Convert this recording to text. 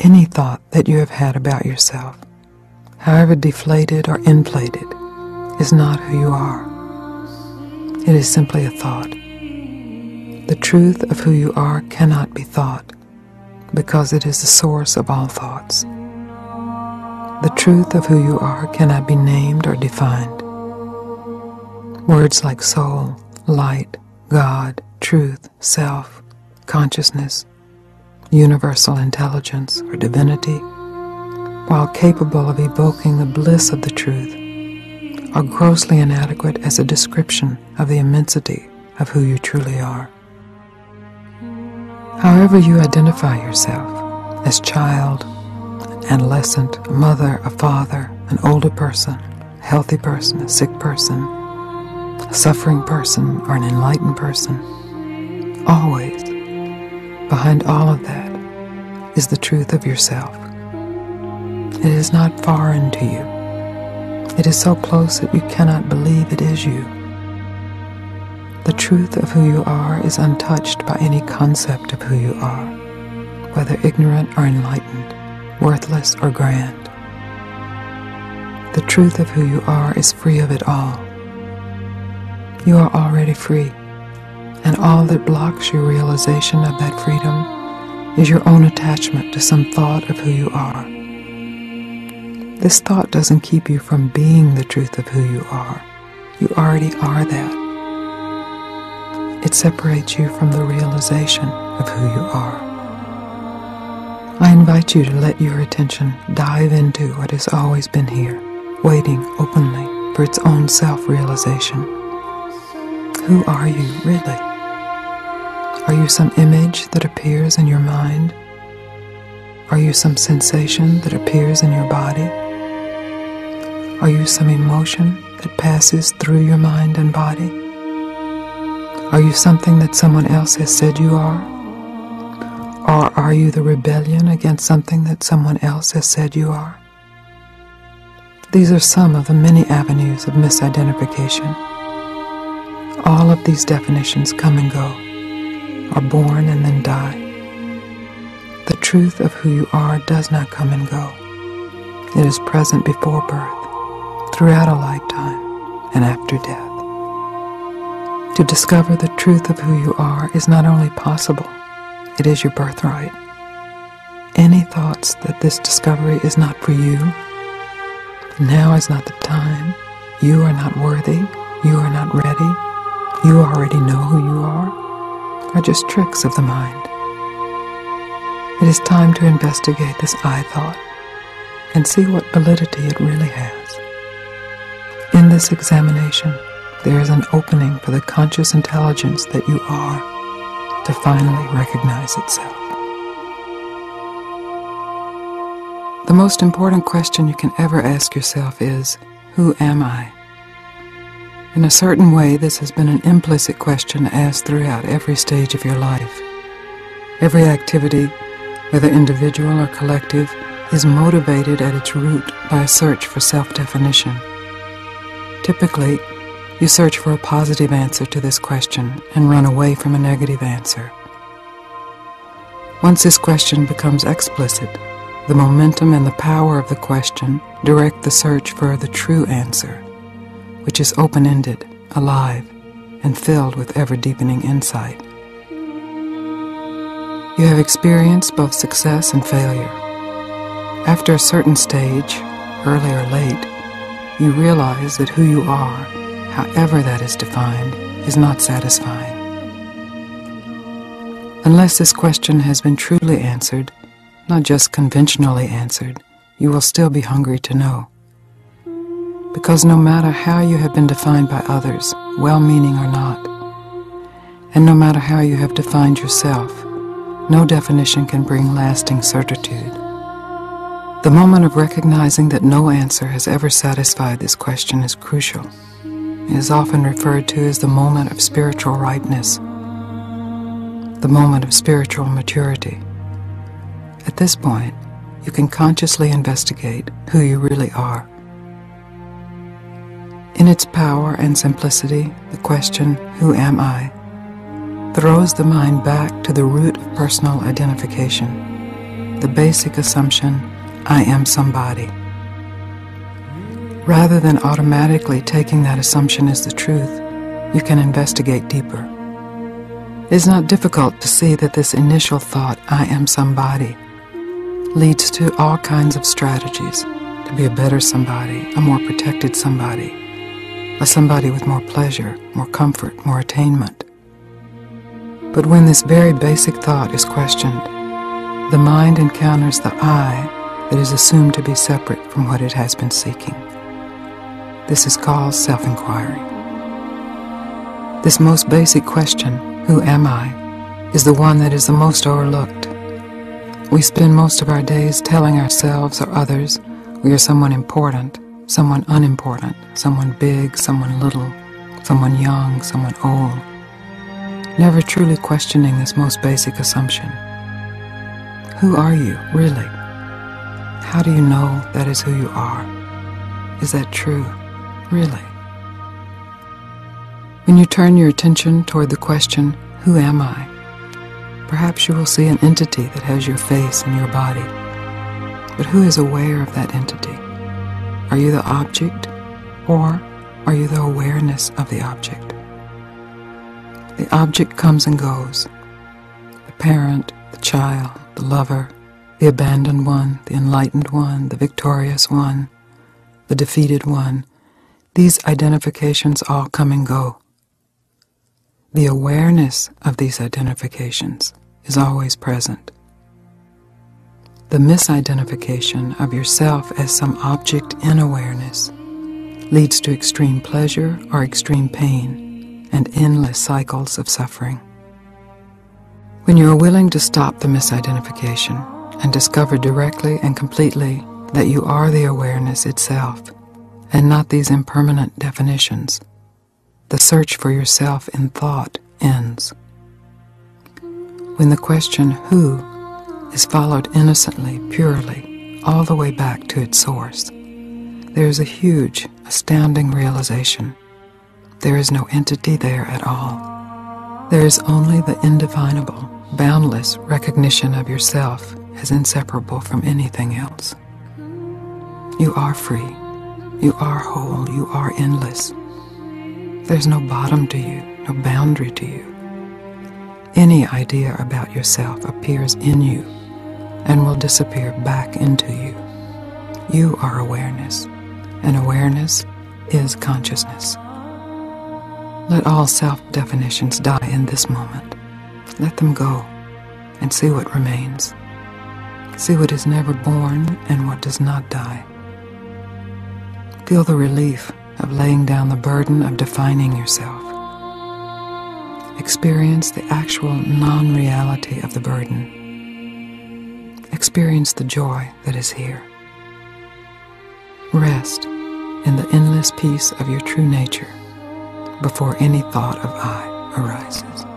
Any thought that you have had about yourself, however deflated or inflated, is not who you are. It is simply a thought. The truth of who you are cannot be thought, because it is the source of all thoughts. The truth of who you are cannot be named or defined. Words like soul, light, God, truth, self, consciousness, universal intelligence, or divinity, while capable of evoking the bliss of the truth, are grossly inadequate as a description of the immensity of who you truly are. However you identify yourself, as child, an adolescent, a mother, a father, an older person, a healthy person, a sick person, a suffering person, or an enlightened person, always, behind all of that, is the truth of yourself. It is not foreign to you. It is so close that you cannot believe it is you. The truth of who you are is untouched by any concept of who you are, whether ignorant or enlightened, worthless or grand. The truth of who you are is free of it all. You are already free, and all that blocks your realization of that freedom is your own attachment to some thought of who you are. This thought doesn't keep you from being the truth of who you are. You already are that. It separates you from the realization of who you are. I invite you to let your attention dive into what has always been here, waiting openly for its own self-realization. Who are you, really? Are you some image that appears in your mind? Are you some sensation that appears in your body? Are you some emotion that passes through your mind and body? Are you something that someone else has said you are? Or are you the rebellion against something that someone else has said you are? These are some of the many avenues of misidentification. All of these definitions come and go, are born and then die. The truth of who you are does not come and go. It is present before birth, throughout a lifetime, and after death. To discover the truth of who you are is not only possible, it is your birthright. Any thoughts that this discovery is not for you, now is not the time, you are not worthy, you are not ready, you already know who you are just tricks of the mind. It is time to investigate this I thought and see what validity it really has. In this examination, there is an opening for the conscious intelligence that you are to finally recognize itself. The most important question you can ever ask yourself is, who am I? In a certain way, this has been an implicit question asked throughout every stage of your life. Every activity, whether individual or collective, is motivated at its root by a search for self-definition. Typically, you search for a positive answer to this question and run away from a negative answer. Once this question becomes explicit, the momentum and the power of the question direct the search for the true answer, which is open-ended, alive, and filled with ever-deepening insight. You have experienced both success and failure. After a certain stage, early or late, you realize that who you are, however that is defined, is not satisfying. Unless this question has been truly answered, not just conventionally answered, you will still be hungry to know. Because no matter how you have been defined by others, well-meaning or not, and no matter how you have defined yourself, no definition can bring lasting certitude. The moment of recognizing that no answer has ever satisfied this question is crucial. It is often referred to as the moment of spiritual ripeness, the moment of spiritual maturity. At this point, you can consciously investigate who you really are. In its power and simplicity, the question, who am I, throws the mind back to the root of personal identification, the basic assumption, I am somebody. Rather than automatically taking that assumption as the truth, you can investigate deeper. It is not difficult to see that this initial thought, I am somebody, leads to all kinds of strategies to be a better somebody, a more protected somebody, a somebody with more pleasure, more comfort, more attainment. But when this very basic thought is questioned, the mind encounters the I that is assumed to be separate from what it has been seeking. This is called self-inquiry. This most basic question, who am I, is the one that is the most overlooked. We spend most of our days telling ourselves or others we are someone important, someone unimportant, someone big, someone little, someone young, someone old, never truly questioning this most basic assumption. Who are you, really? How do you know that is who you are? Is that true, really? When you turn your attention toward the question, who am I? Perhaps you will see an entity that has your face and your body. But who is aware of that entity? Are you the object, or are you the awareness of the object? The object comes and goes. The parent, the child, the lover, the abandoned one, the enlightened one, the victorious one, the defeated one. These identifications all come and go. The awareness of these identifications is always present. The misidentification of yourself as some object in awareness leads to extreme pleasure or extreme pain and endless cycles of suffering. When you are willing to stop the misidentification and discover directly and completely that you are the awareness itself and not these impermanent definitions, the search for yourself in thought ends. When the question, who, is followed innocently, purely, all the way back to its source, there is a huge, astounding realization. There is no entity there at all. There is only the indefinable, boundless recognition of yourself as inseparable from anything else. You are free. You are whole. You are endless. There's no bottom to you, no boundary to you. Any idea about yourself appears in you and will disappear back into you. You are awareness, and awareness is consciousness. Let all self-definitions die in this moment. Let them go and see what remains. See what is never born and what does not die. Feel the relief of laying down the burden of defining yourself. Experience the actual non-reality of the burden. Experience the joy that is here. Rest in the endless peace of your true nature before any thought of I arises.